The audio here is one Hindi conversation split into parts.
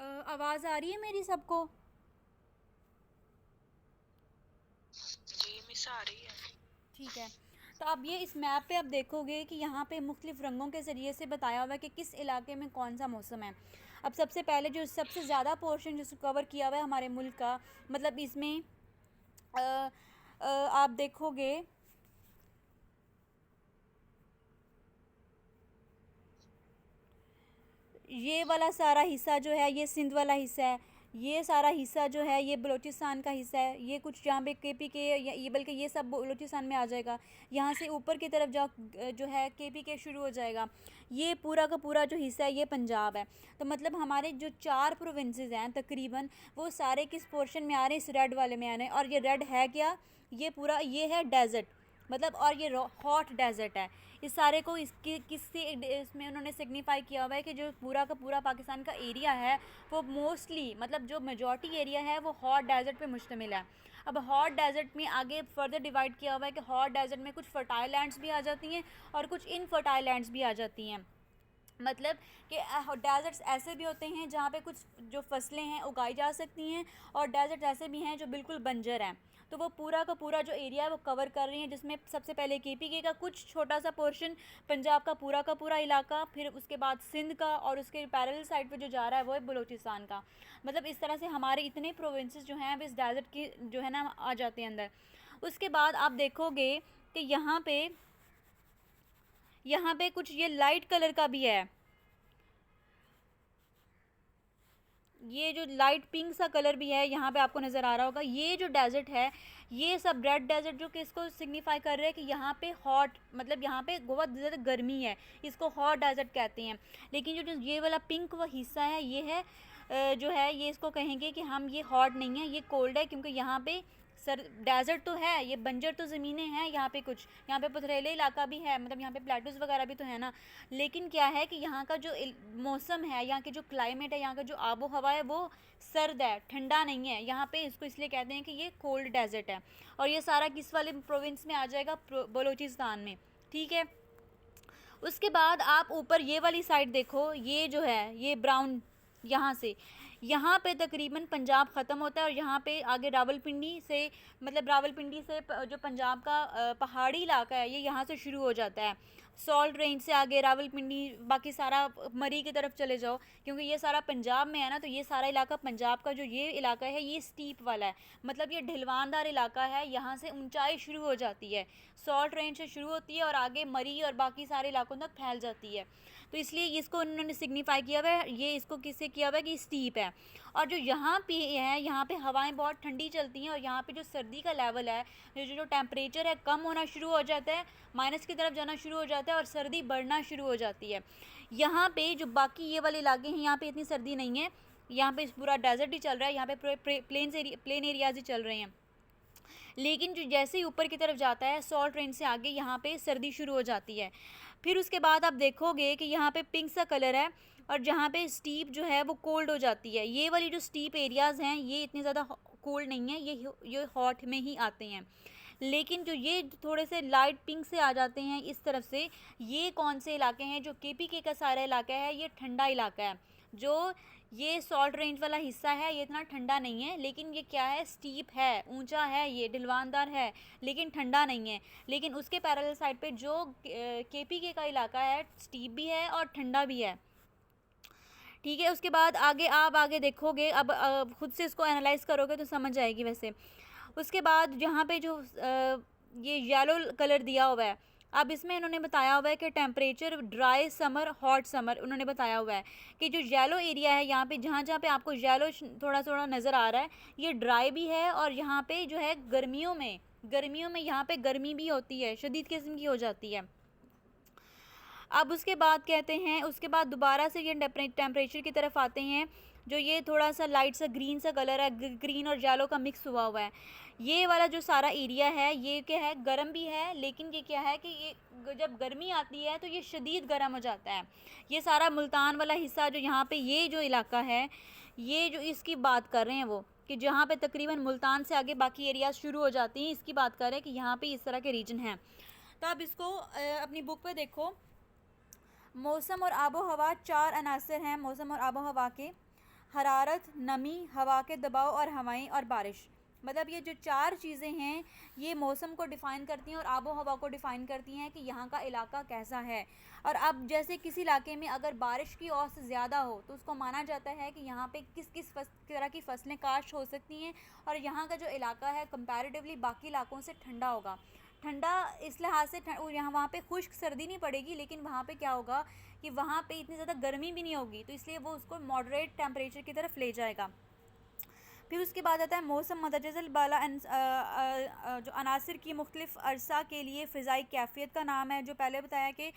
आवाज़ आ रही है मेरी सबको? जी मिस आ रही है। ठीक है। तो अब ये इस मैप पे आप देखोगे कि यहाँ पे मुख्तलिफ रंगों के ज़रिए से बताया हुआ है कि किस इलाके में कौन सा मौसम है। अब सबसे पहले जो सबसे ज़्यादा पोर्शन जिसको कवर किया हुआ है हमारे मुल्क का, मतलब इसमें आप देखोगे ये वाला सारा हिस्सा जो है ये सिंध वाला हिस्सा है। ये सारा हिस्सा जो है ये बलूचिस्तान का हिस्सा है। ये कुछ यहाँ पे केपी के ये बल्कि ये सब बलूचिस्तान में आ जाएगा। यहाँ से ऊपर की तरफ जाओ जो है केपी के शुरू हो जाएगा। ये पूरा का पूरा जो हिस्सा है ये पंजाब है। तो मतलब हमारे जो 4 प्रोविंसेस हैं तकरीबन वो सारे किस पोर्शन में आ रहे हैं, इस रेड वाले में आ रहे हैं। और ये रेड है क्या, ये पूरा ये है डेजर्ट, मतलब और ये हॉट डेजर्ट है। इस सारे को इसकी किससे इसमें उन्होंने सिग्निफाई किया हुआ है कि जो पूरा का पूरा पाकिस्तान का एरिया है वो मोस्टली मतलब जो मेजॉरिटी एरिया है वो हॉट डेजर्ट पे मुश्तमिल है। अब हॉट डेजर्ट में आगे फर्दर डिवाइड किया हुआ है कि हॉट डेजर्ट में कुछ फर्टाइल लैंड्स भी आ जाती हैं और कुछ इनफर्टाइल लैंड्स भी आ जाती हैं। मतलब कि डेजर्ट्स ऐसे भी होते हैं जहाँ पे कुछ जो फसलें हैं उगाई जा सकती हैं, और डेजर्ट ऐसे भी हैं जो बिल्कुल बंजर हैं। तो वो पूरा का पूरा जो एरिया है वो कवर कर रही हैं, जिसमें सबसे पहले केपीके का कुछ छोटा सा पोर्शन, पंजाब का पूरा इलाका, फिर उसके बाद सिंध का, और उसके पैरेलल साइड पे जो जा रहा है वो है बलूचिस्तान का। मतलब इस तरह से हमारे इतने प्रोविंसेस जो हैं अब इस डेजर्ट की जो है ना आ जाते हैं अंदर। उसके बाद आप देखोगे कि यहाँ पे कुछ ये लाइट कलर का भी है। ये जो लाइट पिंक सा कलर भी है यहाँ पे आपको नज़र आ रहा होगा। ये जो डेजर्ट है ये सब रेड डेजर्ट जो कि इसको सिग्निफाई कर रहे हैं कि यहाँ पे हॉट, मतलब यहाँ पे बहुत ज़्यादा गर्मी है, इसको हॉट डेजर्ट कहते हैं। लेकिन जो जो ये वाला पिंक वो हिस्सा है ये है जो है ये इसको कहेंगे कि हम ये हॉट नहीं है, ये कोल्ड है, क्योंकि यहाँ पे सर डेजर्ट तो है, ये बंजर तो ज़मीनें हैं यहाँ पे, कुछ यहाँ पे पथरीले इलाका भी है, मतलब यहाँ पे प्लेटूज वगैरह भी तो है ना। लेकिन क्या है कि यहाँ का जो मौसम है, यहाँ की जो क्लाइमेट है, यहाँ का जो आबो हवा है वो सर्द है, ठंडा नहीं है यहाँ पे। इसको इसलिए कहते हैं कि ये कोल्ड डेजर्ट है। और ये सारा किस वाले प्रोविंस में आ जाएगा, बलूचिस्तान में। ठीक है। उसके बाद आप ऊपर ये वाली साइड देखो, ये जो है ये ब्राउन, यहाँ से यहाँ पे तकरीबन पंजाब ख़त्म होता है, और यहाँ पे आगे रावलपिंडी से, मतलब रावलपिंडी से जो पंजाब का पहाड़ी इलाका है ये यहाँ से शुरू हो जाता है। सॉल्ट रेंज से आगे रावलपिंडी, बाकी सारा मरी की तरफ चले जाओ, क्योंकि ये सारा पंजाब में है ना, तो ये सारा इलाका पंजाब का जो ये इलाका है ये स्टीप वाला है, मतलब ये ढलवानदार इलाका है। यहाँ से ऊंचाई शुरू हो जाती है, सॉल्ट रेंज से शुरू होती है और आगे मरी और बाकी सारे इलाकों तक फैल जाती है। तो इसलिए इसको उन्होंने सिग्निफाई किया हुआ है, ये इसको किससे किया हुआ है कि स्टीप है। और जो यहाँ पे है यहाँ पे हवाएं बहुत ठंडी चलती हैं, और यहाँ पे जो सर्दी का लेवल है, जो टेम्परेचर है कम होना शुरू हो जाता है, माइनस की तरफ जाना शुरू हो जाता है और सर्दी बढ़ना शुरू हो जाती है। यहाँ पे जो बाकी ये वाले इलाके हैं यहाँ पे इतनी सर्दी नहीं है, यहाँ पे पूरा डेजर्ट ही चल रहा है, यहाँ पे प्लेन एरियाज ही चल रहे हैं। लेकिन जो जैसे ही ऊपर की तरफ जाता है सॉल्ट रेंज से आगे यहाँ पे सर्दी शुरू हो जाती है। फिर उसके बाद आप देखोगे कि यहाँ पे पिंक सा कलर है, और जहाँ पे स्टीप जो है वो कोल्ड हो जाती है। ये वाली जो स्टीप एरियाज़ हैं ये इतनी ज़्यादा कोल्ड नहीं है, ये हॉट में ही आते हैं। लेकिन जो ये थोड़े से लाइट पिंक से आ जाते हैं इस तरफ से, ये कौन से इलाके हैं, जो केपीके का सारा इलाका है ये ठंडा इलाका है। जो ये सॉल्ट रेंज वाला हिस्सा है ये इतना ठंडा नहीं है, लेकिन ये क्या है, स्टीप है, ऊंचा है, ये ढलवानदार है, लेकिन ठंडा नहीं है। लेकिन उसके पैरेलल साइड पे जो केपीके का इलाका है स्टीप भी है और ठंडा भी है। ठीक है। उसके बाद आगे आप आगे देखोगे, अब खुद से इसको एनालाइज करोगे तो समझ आएगी वैसे। उसके बाद यहाँ पे जो ये येलो कलर दिया हुआ है, अब इसमें इन्होंने बताया हुआ है कि temperature dry summer hot summer, उन्होंने बताया हुआ है कि जो येलो एरिया है यहाँ पे जहाँ जहाँ पे आपको येलो थोड़ा थोड़ा नज़र आ रहा है ये ड्राई भी है, और यहाँ पे जो है गर्मियों में यहाँ पे गर्मी भी होती है, शदीद किस्म की हो जाती है। अब उसके बाद कहते हैं, उसके बाद दोबारा से ये टेम्परेचर की तरफ आते हैं, जो ये थोड़ा सा लाइट सा ग्रीन सा कलर है, ग्रीन और येलो का मिक्स हुआ हुआ है। ये वाला जो सारा एरिया है ये क्या है, गर्म भी है, लेकिन ये क्या है कि ये जब गर्मी आती है तो ये शदीद गर्म हो जाता है। ये सारा मुल्तान वाला हिस्सा जो यहाँ पे ये जो इलाका है, ये जो इसकी बात कर रहे हैं वो, कि जहाँ पे तकरीबन मुल्तान से आगे बाकी एरियाज शुरू हो जाती हैं, इसकी बात कर रहे हैं कि यहाँ पे इस तरह के रीजन हैं। तो अब इसको अपनी बुक पे देखो, मौसम और आबो हवा 4 अनासर हैं मौसम और आबो हवा के। हरारत, नमी, हवा के दबाव और हवाएं और बारिश। मतलब ये जो 4 चीज़ें हैं ये मौसम को डिफ़ाइन करती हैं और आबो हवा को डिफ़ाइन करती हैं कि यहाँ का इलाका कैसा है। और अब जैसे किसी इलाके में अगर बारिश की औसत ज़्यादा हो तो उसको माना जाता है कि यहाँ पे किस किस तरह की फसलें काश्त हो सकती हैं, और यहाँ का जो इलाका है कंपैरेटिवली बाकी इलाकों से ठंडा होगा। ठंडा इस लिहाज से यहाँ वहाँ पे खुश्क सर्दी नहीं पड़ेगी, लेकिन वहाँ पे क्या होगा कि वहाँ पे इतनी ज़्यादा गर्मी भी नहीं होगी, तो इसलिए वो उसको मॉडरेट टेम्परेचर की तरफ ले जाएगा। फिर उसके बाद आता है मौसम मतजल बाला जो अनासर की मुख्तलिफ़ अरसा के लिए फ़िज़ाई कैफियत का नाम है। जो पहले बताया कि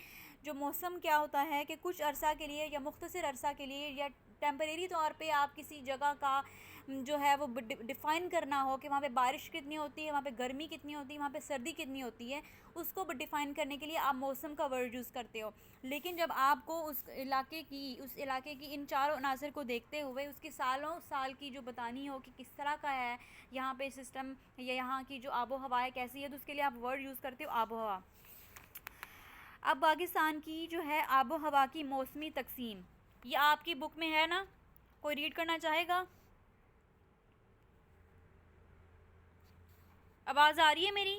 जो मौसम क्या होता है कि कुछ अरसा के लिए या मुख्तसर अरसा के लिए या टेम्परेरी तौर पे आप किसी जगह का जो है वो डिफ़ाइन करना हो कि वहाँ पे बारिश कितनी होती है, वहाँ पे गर्मी कितनी होती है, वहाँ पे सर्दी कितनी होती है, उसको डिफ़ाइन करने के लिए आप मौसम का वर्ड यूज़ करते हो। लेकिन जब आपको उस इलाके की इन चारों अनासर को देखते हुए उसकी सालों साल की जो बतानी हो कि किस तरह का है यहाँ पे सिस्टम या यहाँ की जो आबो हवा है कैसी है, तो उसके लिए आप वर्ड यूज़ करते हो आबो हवा। अब पाकिस्तान की जो है आबो हवा की मौसमी तकसीम, ये आपकी बुक में है ना, कोई रीड करना चाहेगा? आवाज़ आ रही है मेरी?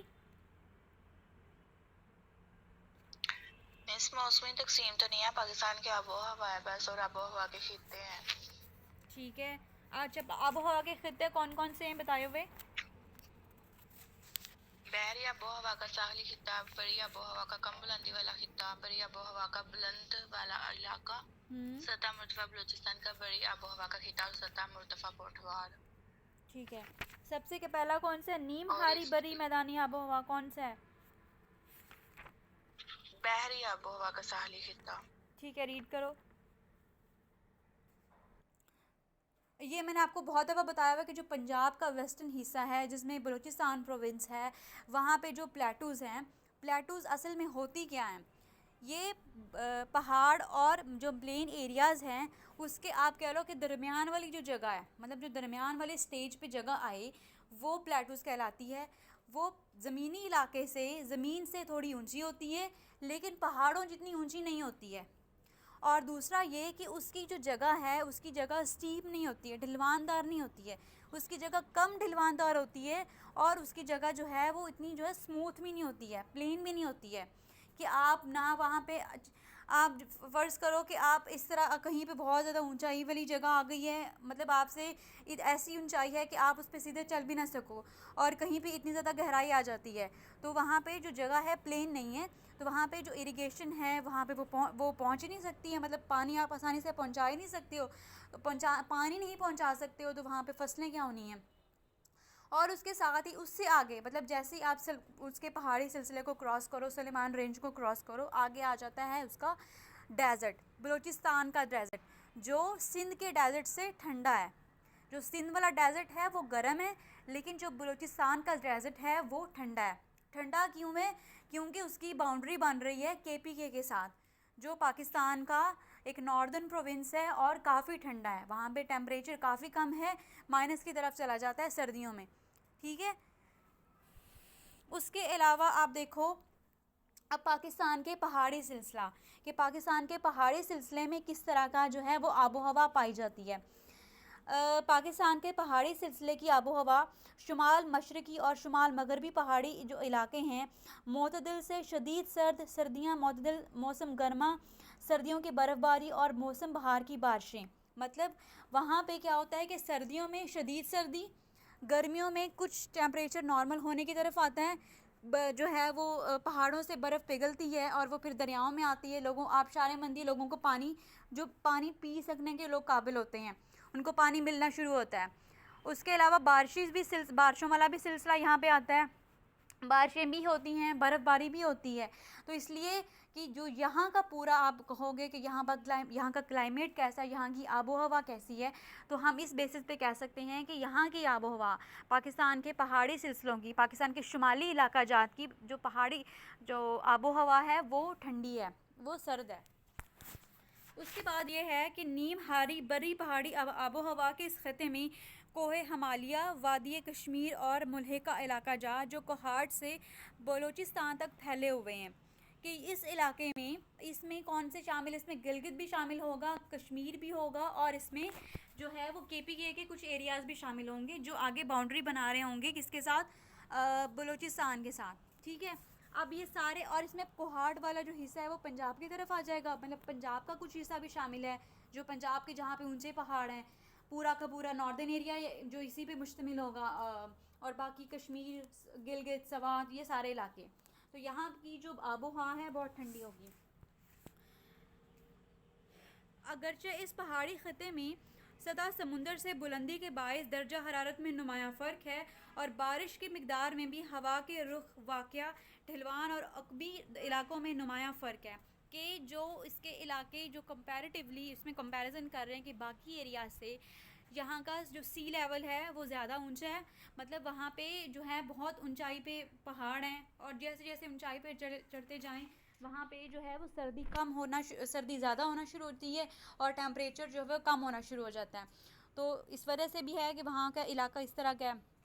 मिस मौसमी तकसीम तो नहीं है, पाकिस्तान की आबो हवा है बस, और आबो हवा के खित्ते हैं। ठीक है। अच्छा, आबो हवा के खित्ते कौन कौन से हैं बताए हुए? बहरी आबो हवा का साहली खित्ता, बड़ी आबो हवा का कम बुलंदी वाला खित्ता, बड़ी आबो हवा का बुलंद वाला इलाका, सतह मुर्तफा बलूचिस्तान का बड़ी आबो हवा का खित्ता और सतह मुर्तफा पोठवार। ठीक है। सबसे के पहला कौन सा है? नीम हारी बरी मैदानी आबो हवा कौन सा है? बहरी आबो हवा का साहली खित्ता। ठीक है, रीड करो। ये मैंने आपको बहुत दफ़ा बताया हुआ कि जो पंजाब का वेस्टर्न हिस्सा है जिसमें बलूचिस्तान प्रोविंस है, वहाँ पे जो प्लेटूज़ हैं, प्लेटूज़ असल में होती क्या हैं? ये पहाड़ और जो प्लेन एरियाज़ हैं उसके आप कह लो कि दरमियान वाली जो जगह है, मतलब जो दरमियान वाले स्टेज पे जगह आए वो प्लेटूज़ कहलाती है। वो ज़मीनी इलाके से ज़मीन से थोड़ी ऊंची होती है लेकिन पहाड़ों जितनी ऊंची नहीं होती है। और दूसरा ये कि उसकी जो जगह है उसकी जगह स्टीप नहीं होती है, ढलवानदार नहीं होती है, उसकी जगह कम ढलवानदार होती है। और उसकी जगह जो है वो इतनी जो है स्मूथ भी नहीं होती है, प्लेन भी नहीं होती है कि आप ना वहाँ पे आप फ़र्ज़ करो कि आप इस तरह कहीं पे बहुत ज़्यादा ऊंचाई वाली जगह आ गई है, मतलब आपसे ऐसी ऊंचाई है कि आप उस पर सीधे चल भी ना सको, और कहीं पे इतनी ज़्यादा गहराई आ जाती है, तो वहाँ पे जो जगह है प्लेन नहीं है, तो वहाँ पे जो इरिगेशन है वहाँ पे वो पहुँच ही नहीं सकती है, मतलब पानी आप आसानी से पहुँचा ही नहीं सकते हो, तो पानी नहीं पहुँचा सकते हो तो वहाँ पे फसलें क्या होनी हैं। और उसके साथ ही उससे आगे मतलब जैसे ही आप उसके पहाड़ी सिलसिले को क्रॉस करो, सुलेमान रेंज को क्रॉस करो, आगे आ जाता है उसका डेज़र्ट, बलूचिस्तान का डेज़र्ट जो सिंध के डेज़र्ट से ठंडा है। जो सिंध वाला डेज़र्ट है वो गर्म है, लेकिन जो बलूचिस्तान का डेज़र्ट है वो ठंडा है। ठंडा क्यों है? क्योंकि उसकी बाउंड्री बन रही है KPK के साथ, जो पाकिस्तान का एक नॉर्दर्न प्रोविंस है और काफ़ी ठंडा है। वहाँ पे टेम्परेचर काफ़ी कम है, माइनस की तरफ चला जाता है सर्दियों में। ठीक है। उसके अलावा आप देखो अब पाकिस्तान के पहाड़ी सिलसिला कि पाकिस्तान के पहाड़ी सिलसिले में किस तरह का जो है वो आबो हवा पाई जाती है। पाकिस्तान के पहाड़ी सिलसिले की आबो हवा शुमाल मशरक़ी और शुमाल मगरबी पहाड़ी जो इलाके हैं, मोतदिल से शदीद सर्द सर्दियाँ, मोतदिल मौसम गर्मा सर्दियों की बर्फ़बारी और मौसम बहार की बारिशें। मतलब वहाँ पे क्या होता है कि सर्दियों में शदीद सर्दी, गर्मियों में कुछ टेम्परेचर नॉर्मल होने की तरफ आता है, जो है वो पहाड़ों से बर्फ़ पिघलती है और वो फिर दरियाओं में आती है। लोगों आबशारमंदी लोगों को पानी, जो पानी पी सकने के लोग काबिल होते हैं उनको पानी मिलना शुरू होता है। उसके अलावा बारिशों वाला भी सिलसिला यहाँ पे आता है, बारिशें भी होती हैं, बर्फ़बारी भी होती है। तो इसलिए कि जो यहाँ का पूरा आप कहोगे कि यहाँ का क्लाइमेट कैसा है, यहाँ की आबो हवा कैसी है, तो हम इस बेसिस पे कह सकते हैं कि यहाँ की आबो हवा पाकिस्तान के पहाड़ी सिलसिलों की, पाकिस्तान के शुमाली इलाका जात की जो पहाड़ी जो आबो हवा है वो ठंडी है, वो सर्द है। उसके बाद ये है कि नीम हारी बरी पहाड़ी आबो हवा के इस खत्े में कोहे हमालिया, वादी कश्मीर और मुल्हिका इलाका जा जो कोहाट से बलूचिस्तान तक फैले हुए हैं। कि इस इलाके में इसमें कौन से शामिल, इसमें गिलगित भी शामिल होगा, कश्मीर भी होगा, और इसमें जो है वो KPK के कुछ एरियाज़ भी शामिल होंगे जो आगे बाउंड्री बना रहे होंगे किसके साथ, बलूचिस्तान के साथ। ठीक है, अब ये सारे, और इसमें कोहाट वाला जो हिस्सा है वो पंजाब की तरफ आ जाएगा, मतलब पंजाब का कुछ हिस्सा भी शामिल है, जो पंजाब के जहाँ पे ऊंचे पहाड़ हैं, पूरा का पूरा नॉर्दर्न एरिया जो इसी पे मुश्तमिल होगा, और बाकी कश्मीर, गिलगित, सवात, ये सारे इलाके। तो यहाँ की जो आबो हवा है बहुत ठंडी होगी। अगरचे इस पहाड़ी खत्े में सतह समुंदर से बुलंदी के बायस दर्जा हरारत में नुमाया फ़र्क है, और बारिश की मिकदार में भी हवा के रुख, वाक़या, ढलवान और अकबी इलाकों में नुमाया फ़र्क है, कि जो इसके इलाके जो कंपैरेटिवली इसमें कंपैरिजन कर रहे हैं कि बाकी एरिया से यहाँ का जो सी लेवल है वो ज़्यादा ऊंचा है, मतलब वहाँ पे जो है बहुत ऊंचाई पे पहाड़ हैं, और जैसे जैसे ऊंचाई पे चढ़ते जाएं वहाँ पे जो है वो सर्दी ज़्यादा होना शुरू होती है, और टेम्परेचर जो है वो कम होना शुरू हो जाता है। तो इस वजह से भी है कि वहाँ का इलाका इस तरह का है।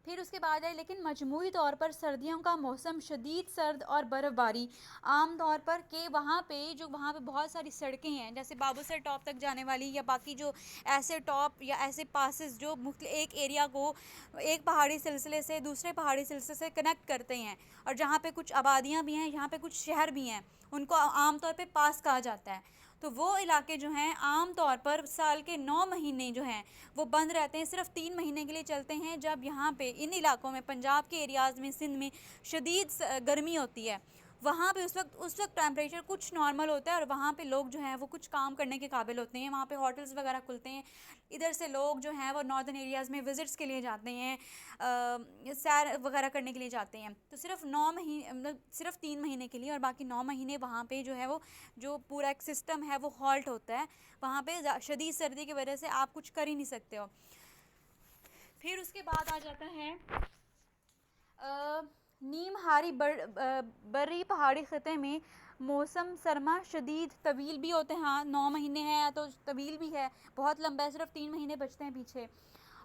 फिर उसके बाद है, लेकिन मजमूई तौर पर सर्दियों का मौसम शदीद सर्द और बर्फ़बारी आम तौर पर, कि वहाँ पे बहुत सारी सड़कें हैं, जैसे बाबूसर टॉप तक जाने वाली, या बाकी जो ऐसे टॉप या ऐसे पासेस जो एक एरिया को एक पहाड़ी सिलसिले से दूसरे पहाड़ी सिलसिले से कनेक्ट करते हैं, और जहाँ पे कुछ आबादियाँ भी हैं, यहाँ पे कुछ शहर भी हैं, उनको आम तौर पे पास कहा जाता है। तो वो इलाके जो हैं आम तौर पर साल के 9 महीने जो हैं वो बंद रहते हैं, सिर्फ 3 महीने के लिए चलते हैं, जब यहाँ पे इन इलाकों में, पंजाब के एरियाज़ में, सिंध में शदीद गर्मी होती है। वहाँ पे उस वक्त टेम्परेचर कुछ नॉर्मल होता है, और वहाँ पे लोग जो हैं वो कुछ काम करने के काबिल होते हैं, वहाँ पे होटल्स वगैरह खुलते हैं, इधर से लोग जो हैं वो नॉर्दर्न एरियाज़ में विज़िट्स के लिए जाते हैं, सैर वगैरह करने के लिए जाते हैं। तो सिर्फ 9 महीने, मतलब सिर्फ 3 महीने के लिए, और बाकी 9 महीने वहाँ पे जो है वो जो पूरा एक सिस्टम है वो हॉल्ट होता है, वहाँ पे शदीद सर्दी की वजह से आप कुछ कर ही नहीं सकते हो। फिर उसके बाद आ जाता है नीम हारी बड़ी पहाड़ी खत्े में मौसम सरमा शदीद तवील भी होते हैं। हाँ, 9 महीने हैं तो तवील भी है, बहुत लंबा है, सिर्फ 3 महीने बचते हैं पीछे।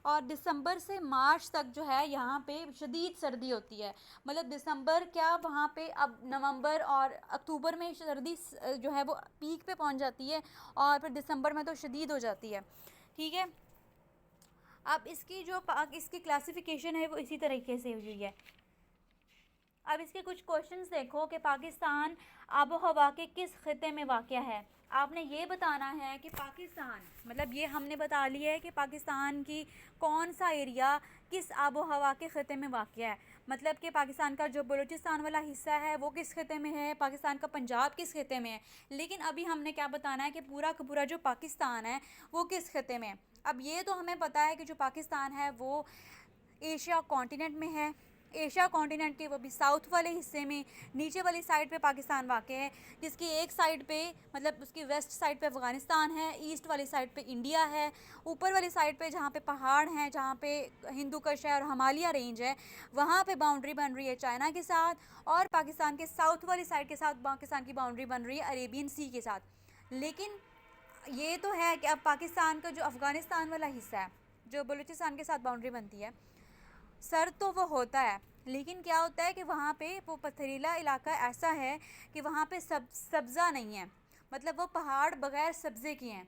और दिसंबर से मार्च तक जो है यहाँ पे शदीद सर्दी होती है, मतलब दिसंबर क्या, वहाँ पे अब नवंबर और अक्टूबर में सर्दी जो है वो पीक पे पहुँच जाती है, और फिर दिसंबर में तो शदीद हो जाती है। ठीक है, अब इसकी क्लासिफिकेशन है वो इसी तरीके से हुई है। अब इसके कुछ क्वेश्चंस देखो कि पाकिस्तान आबो हवा के किस खिते में वाक़या है। आपने ये बताना है कि पाकिस्तान, मतलब ये हमने बता लिया है कि पाकिस्तान की कौन सा एरिया किस आबो हवा के खिते में वाक़या है, मतलब कि पाकिस्तान का जो बलूचिस्तान वाला हिस्सा है वो किस खिते में है, पाकिस्तान का पंजाब किस खिते में है। लेकिन अभी हमने क्या बताना है कि पूरा का पूरा जो पाकिस्तान है वो किस खिते में है। अब ये तो हमें पता है कि जो पाकिस्तान है वो एशिया कॉन्टिनेंट में है, एशिया कॉन्टिनेंट के वो भी साउथ वाले हिस्से में नीचे वाली साइड पे पाकिस्तान वाक़ है, जिसकी एक साइड पे, मतलब उसकी वेस्ट साइड पे अफ़गानिस्तान है, ईस्ट वाली साइड पे इंडिया है, ऊपर वाली साइड पे जहाँ पे पहाड़ हैं, जहाँ पे हिंदू कुश है और हिमालय रेंज है, वहाँ पे बाउंड्री बन रही है चाइना के साथ, और पाकिस्तान के साउथ वाली साइड के साथ पाकिस्तान की बाउंड्री बन रही है अरेबियन सी के साथ। लेकिन ये तो है कि अब पाकिस्तान का जो अफ़गानिस्तान वाला हिस्सा है, जो बलूचिस्तान के साथ बाउंड्री बनती है, सर तो वो होता है, लेकिन क्या होता है कि वहाँ पे वो पथरीला इलाका ऐसा है कि वहाँ पे सब्ज़ा नहीं है, मतलब वो पहाड़ बग़ैर सब्ज़े के हैं।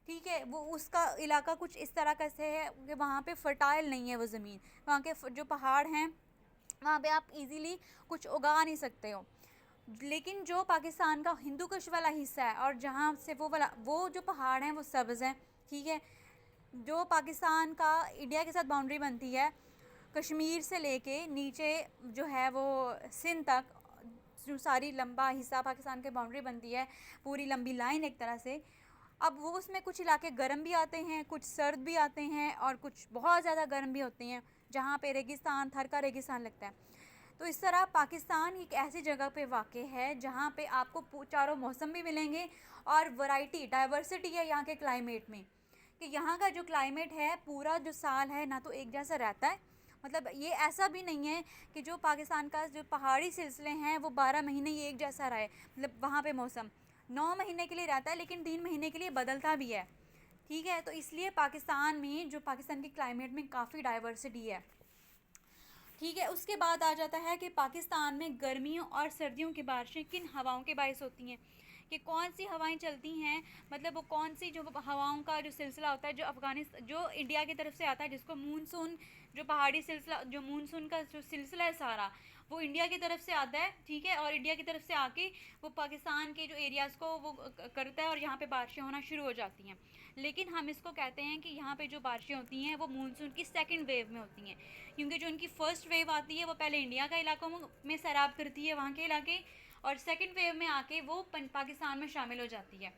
ठीक है, वो उसका इलाका कुछ इस तरह का से है कि वहाँ पे फर्टाइल नहीं है वो ज़मीन, वहाँ के जो पहाड़ हैं वहाँ पे आप इजीली कुछ उगा नहीं सकते हो। लेकिन जो पाकिस्तान का हिंदू कुश वाला हिस्सा है, और जहाँ से वो जो पहाड़ हैं वो सब्ज़ हैं। ठीक है, जो पाकिस्तान का इंडिया के साथ बाउंड्री बनती है, कश्मीर से लेके नीचे जो है वो सिंध तक, जो सारी लंबा हिस्सा पाकिस्तान के बाउंड्री बनती है, पूरी लंबी लाइन एक तरह से। अब वो उसमें कुछ इलाके गर्म भी आते हैं, कुछ सर्द भी आते हैं, और कुछ बहुत ज़्यादा गर्म भी होते हैं, जहाँ पे रेगिस्तान, थर का रेगिस्तान लगता है। तो इस तरह पाकिस्तान एक ऐसी जगह पे वाक़ है जहाँ पे आपको चारों मौसम भी मिलेंगे, और वैरायटी, डाइवर्सिटी है यहाँ के क्लाइमेट में, कि यहाँ का जो क्लाइमेट है पूरा जो साल है ना तो एक जैसा रहता है, मतलब ये ऐसा भी नहीं है कि जो पाकिस्तान का जो पहाड़ी सिलसिले हैं वो 12 महीने ही एक जैसा रहे, मतलब वहाँ पे मौसम 9 महीने के लिए रहता है, लेकिन 3 महीने के लिए बदलता भी है। ठीक है, तो इसलिए पाकिस्तान में, जो पाकिस्तान के क्लाइमेट में काफ़ी डाइवर्सिटी है। ठीक है, उसके बाद आ जाता है कि पाकिस्तान में गर्मियों और सर्दियों की बारिशें किन हवाओं के बायस होती हैं, कि कौन सी हवाएं चलती हैं, मतलब वो कौन सी जो हवाओं का जो सिलसिला होता है जो अफ़गानिस्तान जो इंडिया की तरफ से आता है, जिसको मूनसून, जो पहाड़ी सिलसिला, जो मूनसून का जो सिलसिला है सारा वो इंडिया की तरफ से आता है। ठीक है, और इंडिया की तरफ से आके वो पाकिस्तान के जो एरियाज़ को वो करता है और यहाँ पे बारिशें होना शुरू हो जाती हैं। लेकिन हम इसको कहते हैं कि यहाँ पे जो बारिशें होती हैं वो मूनसून की सेकंड वेव में होती हैं, क्योंकि जो उनकी फ़र्स्ट वेव आती है वो पहले इंडिया का इलाकों में सैराब करती है, वहाँ के इलाके, और सेकंड वेव में आके वो पाकिस्तान में शामिल हो जाती है।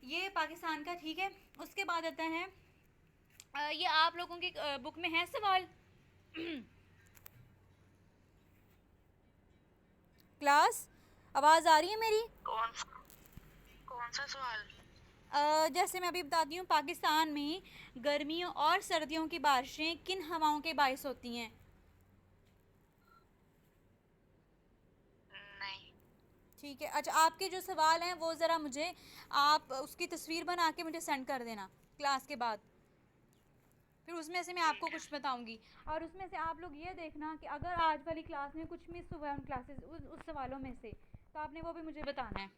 ये पाकिस्तान का। ठीक है, उसके बाद आता है ये आप लोगों की बुक में है सवाल क्लास, आवाज़ आ रही है मेरी? कौन सा सवाल? जैसे मैं अभी बताती हूँ, पाकिस्तान में गर्मियों और सर्दियों की बारिशें किन हवाओं के बायस होती हैं? नहीं। ठीक है, अच्छा आपके जो सवाल हैं वो ज़रा मुझे आप उसकी तस्वीर बना के मुझे सेंड कर देना क्लास के बाद, फिर उसमें से मैं आपको ठीक है। कुछ बताऊंगी। और उसमें से आप लोग ये देखना कि अगर आज वाली क्लास में कुछ मिस हुआ है उन क्लासेस उस सवालों में से, तो आपने वो भी मुझे बताना है।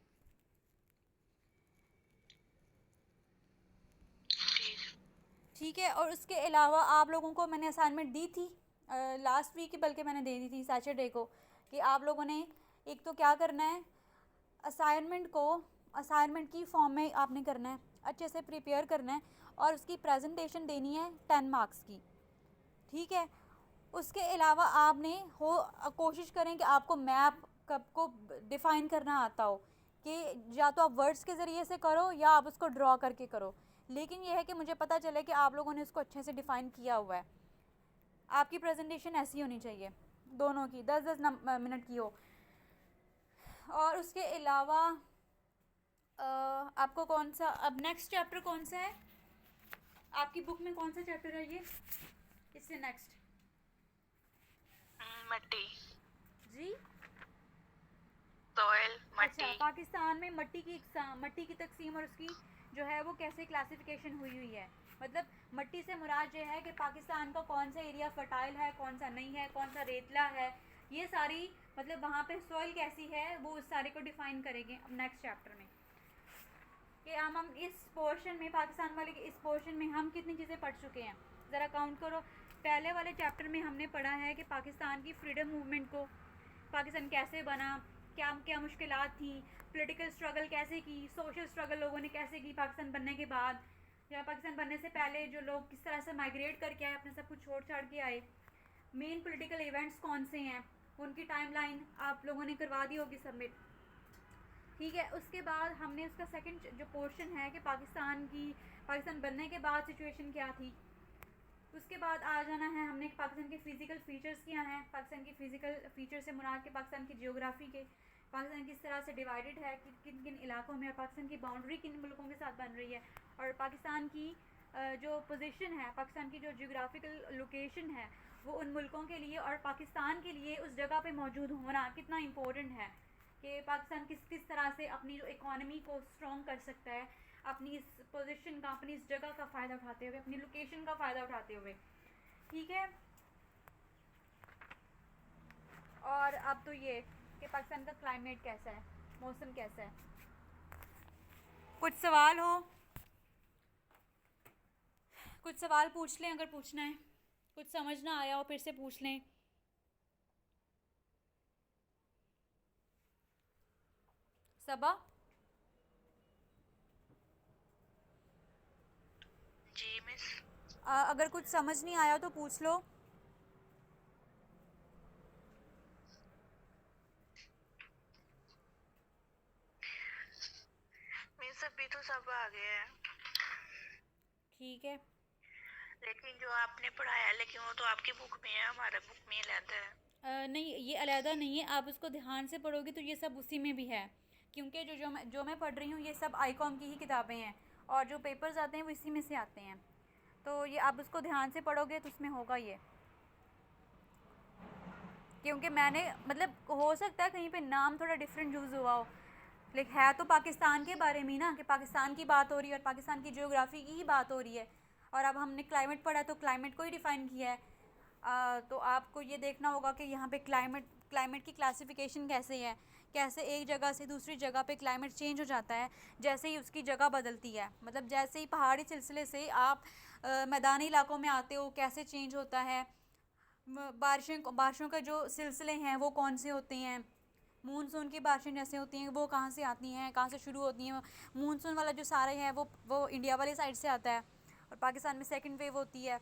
ठीक है, और उसके अलावा आप लोगों को मैंने असाइनमेंट दी थी लास्ट वीक, बल्कि मैंने दे दी थी सैटरडे को, कि आप लोगों ने एक तो क्या करना है, असाइनमेंट को असाइनमेंट की फॉर्म में आपने करना है, अच्छे से प्रिपेयर करना है और उसकी प्रेजेंटेशन देनी है 10 मार्क्स की। ठीक है, उसके अलावा आपने कोशिश करें कि आपको मैप कब को डिफ़ाइन करना आता हो, कि या तो आप वर्ड्स के ज़रिए से करो या आप उसको ड्रॉ करके करो, लेकिन यह है कि मुझे पता चले कि आप लोगों ने उसको अच्छे से डिफ़ाइन किया हुआ है। आपकी प्रेजेंटेशन ऐसी होनी चाहिए, दोनों की 10-10 मिनट की हो। और उसके अलावा आपको कौन सा अब नेक्स्ट चैप्टर कौन सा है आपकी बुक में, कौन सा चैप्टर है ये इससे नेक्स्ट? मट्टी। जी, सॉइल, अच्छा, मट्टी। पाकिस्तान में मट्टी की तकसीम और उसकी जो है वो कैसे क्लासिफिकेशन हुई हुई है, मतलब मट्टी से मुराद ये है कि पाकिस्तान का कौन सा एरिया फर्टाइल है, कौन सा नहीं है, कौन सा रेतला है, ये सारी मतलब वहाँ पे सॉइल कैसी है वो उस सारे को डिफ़ाइन करेंगे अब नेक्स्ट चैप्टर में। कि हम इस पोर्शन में, पाकिस्तान वाले के इस पोर्शन में हम कितनी चीज़ें पढ़ चुके हैं, ज़रा काउंट करो। पहले वाले चैप्टर में हमने पढ़ा है कि पाकिस्तान की फ्रीडम मूवमेंट को, पाकिस्तान कैसे बना, क्या क्या मुश्किलात थी, पॉलिटिकल स्ट्रगल कैसे की, सोशल स्ट्रगल लोगों ने कैसे की पाकिस्तान बनने के बाद, या पाकिस्तान बनने से पहले जो लोग किस तरह से माइग्रेट करके आए, अपने सब कुछ छोड़ छाड़ के आए, मेन पॉलिटिकल इवेंट्स कौन से हैं, उनकी टाइमलाइन आप लोगों ने करवा दी होगी सबमिट। ठीक है, उसके बाद हमने उसका सेकंड जो पोर्शन है कि पाकिस्तान बनने के बाद सिचुएशन क्या थी, उसके बाद आ जाना है हमने पाकिस्तान के फ़िज़िकल फ़ीचर्स क्या हैं, पाकिस्तान के फ़िज़िकल फ़ीचर से मुराद के पाकिस्तान की जियोग्राफी के, पाकिस्तान किस तरह से डिवाइडेड है, किन किन इलाकों में, और पाकिस्तान की बाउंड्री किन मुल्कों के साथ बन रही है, और पाकिस्तान की जो पोजीशन है, पाकिस्तान की जो जियोग्राफिकल लोकेशन है वो उन मुल्कों के लिए और पाकिस्तान के लिए उस जगह पे मौजूद होना कितना इम्पोर्टेंट है, कि पाकिस्तान किस तरह से अपनी जो इकॉनमी को स्ट्रॉन्ग कर सकता है, अपनी इस पोजीशन का, अपनी इस जगह का फ़ायदा उठाते हुए, अपनी लोकेशन का फ़ायदा उठाते हुए। ठीक है, और अब तो ये कि पाकिस्तान का क्लाइमेट कैसा है, मौसम कैसा है। कुछ सवाल हो, कुछ सवाल पूछ लें अगर पूछना है, कुछ समझ ना आया हो फिर से पूछ लें। सबा, जी मिस। अगर कुछ समझ नहीं आया तो पूछ लो। मिस अभी तो सब आ गए हैं। ठीक है, लेकिन जो आपने पढ़ाया, लेकिन वो तो आपकी बुक में है, हमारे बुक में अलग है। नहीं ये अलहदा नहीं है, आप उसको ध्यान से पढ़ोगे तो ये सब उसी में भी है, क्योंकि जो मैं पढ़ रही हूँ ये सब आईकॉम की ही किताबें हैं और जो पेपर्स आते हैं वो इसी में से आते हैं, तो ये आप उसको ध्यान से पढ़ोगे तो उसमें होगा ये। क्योंकि मैंने मतलब हो सकता है कहीं पे नाम थोड़ा डिफरेंट यूज़ हुआ हो, लेकिन है तो पाकिस्तान के बारे में ना, कि पाकिस्तान की बात हो रही है और पाकिस्तान की जियोग्राफी की ही बात हो रही है, और अब हमने क्लाइमेट पढ़ा तो क्लाइमेट को ही डिफ़ाइन किया है, तो आपको ये देखना होगा कि यहाँ पे क्लाइमेट की क्लासिफिकेशन कैसे है, कैसे एक जगह से दूसरी जगह पे क्लाइमेट चेंज हो जाता है जैसे ही उसकी जगह बदलती है। मतलब जैसे ही पहाड़ी सिलसिले से आप मैदानी इलाकों में आते हो कैसे चेंज होता है, बारिशों के जो सिलसिले हैं वो कौन से होते हैं, मूनसून की बारिशें जैसे होती हैं वो कहाँ से आती हैं, कहाँ से शुरू होती हैं। मूनसून वाला जो सारा है वो इंडिया वाली साइड से आता है और पाकिस्तान में सेकंड वेव होती है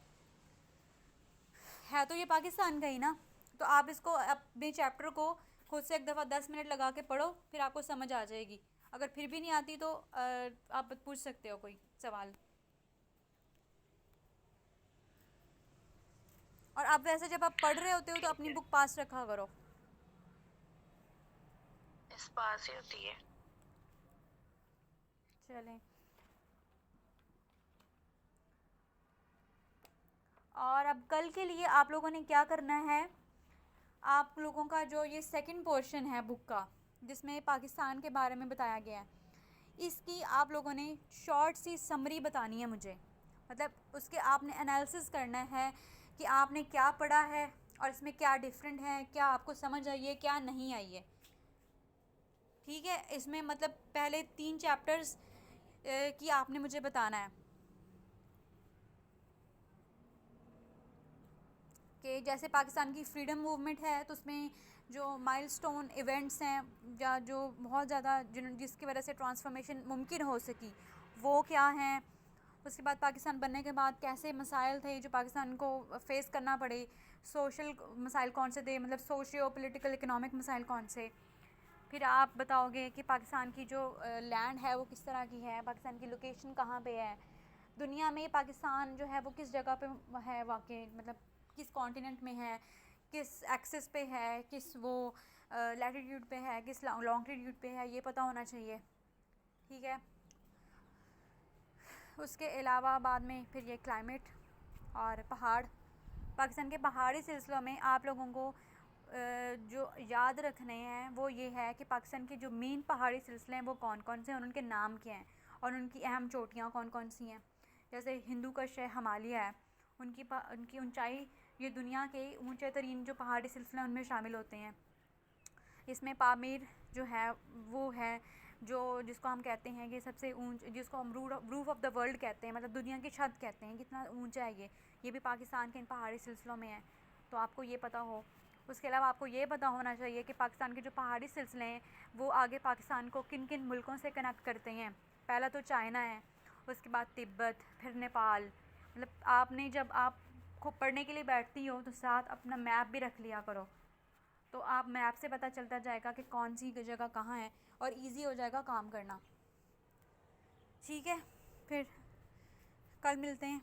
तो ये पाकिस्तान का ही ना। तो आप इसको अपने चैप्टर को खुद से एक दफ़ा 10 मिनट लगा के पढ़ो, फिर आपको समझ आ जाएगी। अगर फिर भी नहीं आती तो आप पूछ सकते हो कोई सवाल। और आप वैसे जब आप पढ़ रहे होते हो तो ठीक अपनी है। बुक पास रखा करो। इस पास ही होती है। चलें, और अब कल के लिए आप लोगों ने क्या करना है, आप लोगों का जो ये सेकंड पोर्शन है बुक का जिसमें पाकिस्तान के बारे में बताया गया है, इसकी आप लोगों ने शॉर्ट सी समरी बतानी है मुझे। मतलब उसके आपने एनालिसिस करना है कि आपने क्या पढ़ा है और इसमें क्या डिफरेंट है, क्या आपको समझ आई है, क्या नहीं आई है। ठीक है, इसमें मतलब पहले 3 चैप्टर्स की आपने मुझे बताना है कि जैसे पाकिस्तान की फ्रीडम मूवमेंट है तो उसमें जो माइलस्टोन इवेंट्स हैं या जो बहुत ज़्यादा जिसकी वजह से ट्रांसफॉर्मेशन मुमकिन हो सकी वो क्या हैं। उसके बाद पाकिस्तान बनने के बाद कैसे मसाइल थे जो पाकिस्तान को फेस करना पड़े, सोशल मसाइल कौन से थे, मतलब सोशियो पॉलिटिकल इकोनॉमिक मसाइल कौन से। फिर आप बताओगे कि पाकिस्तान की जो लैंड है वो किस तरह की है, पाकिस्तान की लोकेशन कहाँ पे है दुनिया में, पाकिस्तान जो है वो किस जगह पे है वाकई, मतलब किस कॉन्टिनेंट में है, किस एक्सिस पे है, किस वो लैटिट्यूड पे है, किस लॉन्गिट्यूड पे है, ये पता होना चाहिए। ठीक है, उसके अलावा बाद में फिर ये क्लाइमेट और पहाड़, पाकिस्तान के पहाड़ी सिलसिलों में आप लोगों को जो याद रखने हैं वो ये है कि पाकिस्तान के जो मेन पहाड़ी सिलसिले हैं वो कौन कौन से हैं और उनके नाम क्या हैं और उनकी अहम चोटियाँ कौन कौन सी हैं। जैसे हिंदू कश है, हिमालय है, उनकी ऊंचाई ये दुनिया के ऊंचे तरीन जो पहाड़ी सिलसिले हैं उनमें शामिल होते हैं। इसमें पामीर जो है वो है जो जिसको हम कहते हैं कि सबसे ऊंच, जिसको हम रूफ ऑफ द वर्ल्ड कहते हैं, मतलब दुनिया की छत कहते हैं, कितना ऊंचा है ये भी पाकिस्तान के इन पहाड़ी सिलसिलों में है, तो आपको ये पता हो। उसके अलावा आपको ये पता होना चाहिए कि पाकिस्तान के जो पहाड़ी सिलसिले हैं वो आगे पाकिस्तान को किन किन मुल्कों से कनेक्ट करते हैं। पहला तो चाइना है, उसके बाद तिब्बत, फिर नेपाल। मतलब आपने जब आप खूब पढ़ने के लिए बैठती हो तो साथ अपना मैप भी रख लिया करो, तो आप मैप से पता चलता जाएगा कि कौन सी जगह कहाँ है और इजी हो जाएगा काम करना। ठीक है, फिर कल मिलते हैं।